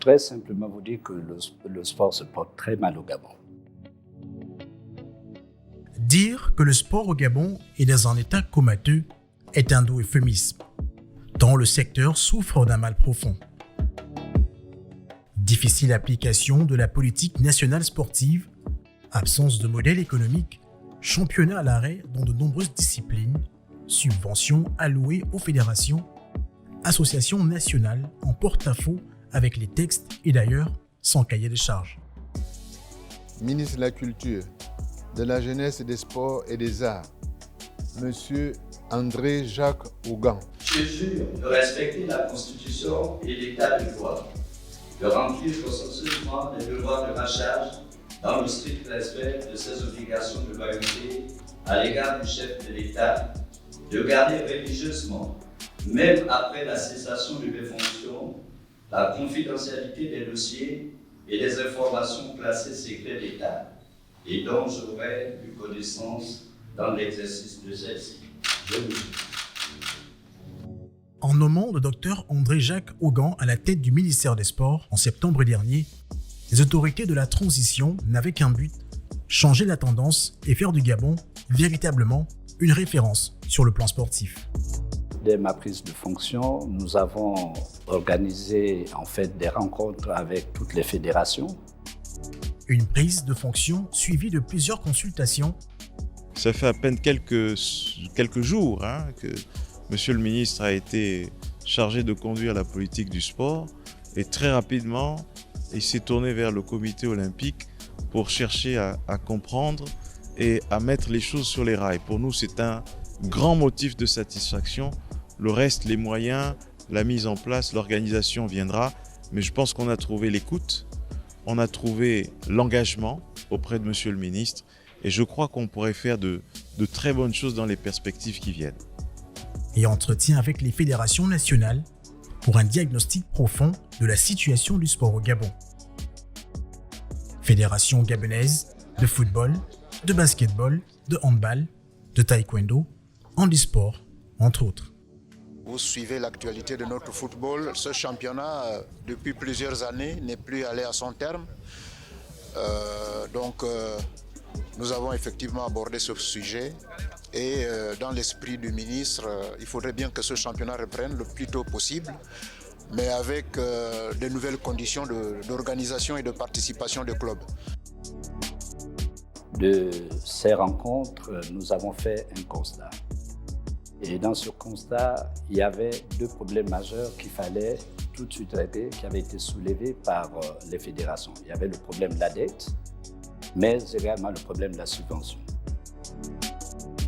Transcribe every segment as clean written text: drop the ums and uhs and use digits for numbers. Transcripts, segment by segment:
voudrais simplement vous dire que le sport se porte très mal au Gabon. Dire que le sport au Gabon est dans un état comateux est un doux euphémisme, tant le secteur souffre d'un mal profond. Difficile application de la politique nationale sportive, absence de modèle économique, championnat à l'arrêt dans de nombreuses disciplines, subventions allouées aux fédérations, associations nationales en porte-à-faux avec les textes et d'ailleurs sans cahier de charges. Ministre de la Culture, de la Jeunesse et des Sports et des Arts, Monsieur André Jacques Ougan. Je jure de respecter la Constitution et l'État de droit, de remplir consciencieusement les devoirs de ma charge dans le strict respect de ses obligations de loyauté à l'égard du chef de l'État, de garder religieusement, même après la cessation de mes fonctions, la confidentialité des dossiers et des informations classées secret d'État et dont j'aurai eu connaissance dans l'exercice de celle-ci. Je vous jure. En nommant le docteur André-Jacques Ougan à la tête du ministère des Sports en septembre dernier, les autorités de la transition n'avaient qu'un but, changer la tendance et faire du Gabon véritablement une référence sur le plan sportif. Dès ma prise de fonction, nous avons organisé des rencontres avec toutes les fédérations. Une prise de fonction suivie de plusieurs consultations. Ça fait à peine quelques jours que Monsieur le ministre a été chargé de conduire la politique du sport et très rapidement, il s'est tourné vers le comité olympique pour chercher à comprendre et à mettre les choses sur les rails. Pour nous, c'est un grand motif de satisfaction. Le reste, les moyens, la mise en place, l'organisation viendra. Mais je pense qu'on a trouvé l'écoute, on a trouvé l'engagement auprès de Monsieur le ministre et je crois qu'on pourrait faire de très bonnes choses dans les perspectives qui viennent. Et entretien avec les fédérations nationales pour un diagnostic profond de la situation du sport au Gabon. Fédération gabonaise de football, de basketball, de handball, de taekwondo, handisport, entre autres. Vous suivez l'actualité de notre football. Ce championnat, depuis plusieurs années, n'est plus allé à son terme. Nous avons effectivement abordé ce sujet et dans l'esprit du ministre, il faudrait bien que ce championnat reprenne le plus tôt possible, mais avec de nouvelles conditions d'organisation et de participation des clubs. De ces rencontres, nous avons fait un constat. Et dans ce constat, il y avait deux problèmes majeurs qu'il fallait tout de suite traiter, qui avaient été soulevés par les fédérations. Il y avait le problème de la dette, mais également le problème de la subvention.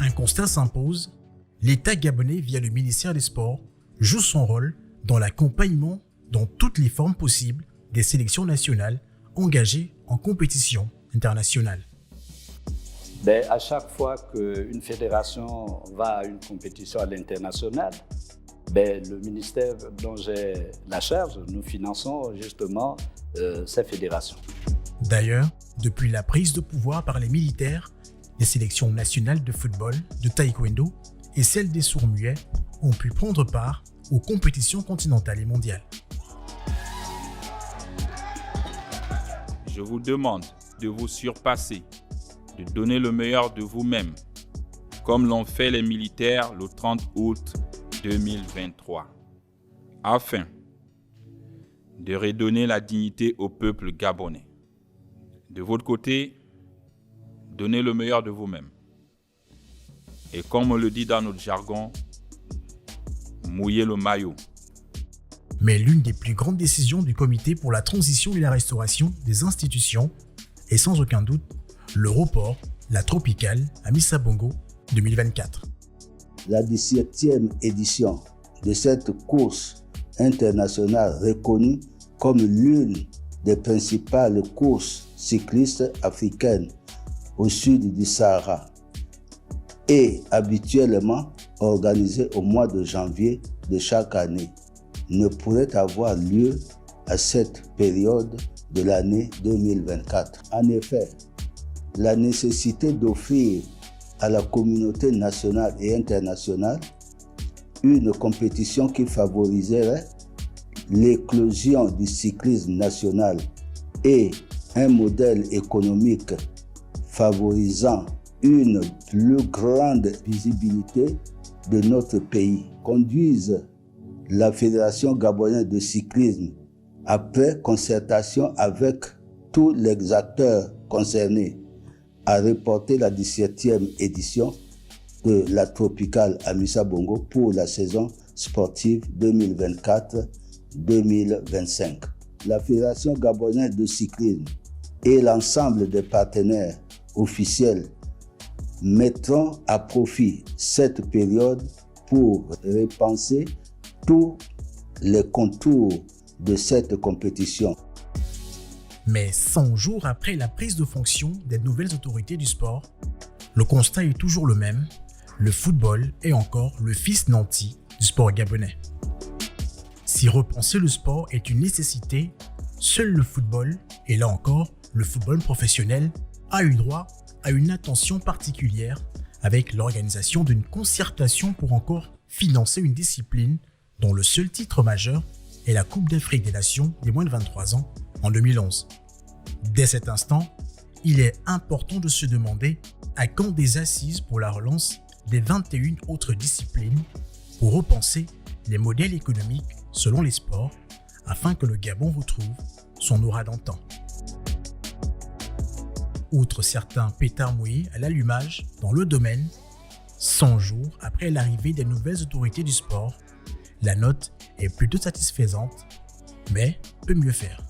Un constat s'impose, l'État gabonais via le ministère des Sports joue son rôle dans l'accompagnement dans toutes les formes possibles des sélections nationales engagées en compétition internationale. À chaque fois qu'une fédération va à une compétition à l'international, le ministère dont j'ai la charge, nous finançons justement ces fédérations. D'ailleurs, depuis la prise de pouvoir par les militaires, les sélections nationales de football, de taekwondo et celles des sourds-muets ont pu prendre part aux compétitions continentales et mondiales. Je vous demande de vous surpasser, de donner le meilleur de vous-même, comme l'ont fait les militaires le 30 août 2023, afin de redonner la dignité au peuple gabonais. De votre côté, donnez le meilleur de vous-même. Et comme on le dit dans notre jargon, mouillez le maillot. Mais l'une des plus grandes décisions du Comité pour la transition et la restauration des institutions est sans aucun doute le report, la Tropicale à Missa-Bongo 2024. La 17e édition de cette course internationale reconnue comme l'une des principales courses cyclistes africaines au sud du Sahara est habituellement organisée au mois de janvier de chaque année, ne pourrait avoir lieu à cette période de l'année 2024. En effet, la nécessité d'offrir à la communauté nationale et internationale une compétition qui favoriserait l'éclosion du cyclisme national et un modèle économique favorisant une plus grande visibilité de notre pays conduisent la Fédération gabonaise de cyclisme, après concertation avec tous les acteurs concernés, à reporter la 17e édition de la Tropicale Amissa Bongo pour la saison sportive 2024-2025. La Fédération gabonaise de cyclisme et l'ensemble des partenaires officiels mettront à profit cette période pour repenser tous les contours de cette compétition. Mais 100 jours après la prise de fonction des nouvelles autorités du sport, le constat est toujours le même. Le football est encore le fils nanti du sport gabonais. Si repenser le sport est une nécessité, seul le football, et là encore le football professionnel, a eu droit à une attention particulière avec l'organisation d'une concertation pour encore financer une discipline dont le seul titre majeur est la Coupe d'Afrique des Nations des moins de 23 ans en 2011. Dès cet instant, il est important de se demander à quand des assises pour la relance des 21 autres disciplines pour repenser les modèles économiques selon les sports afin que le Gabon retrouve son aura d'antan. Outre certains pétards mouillés à l'allumage dans le domaine, 100 jours après l'arrivée des nouvelles autorités du sport, la note est plutôt satisfaisante, mais peut mieux faire.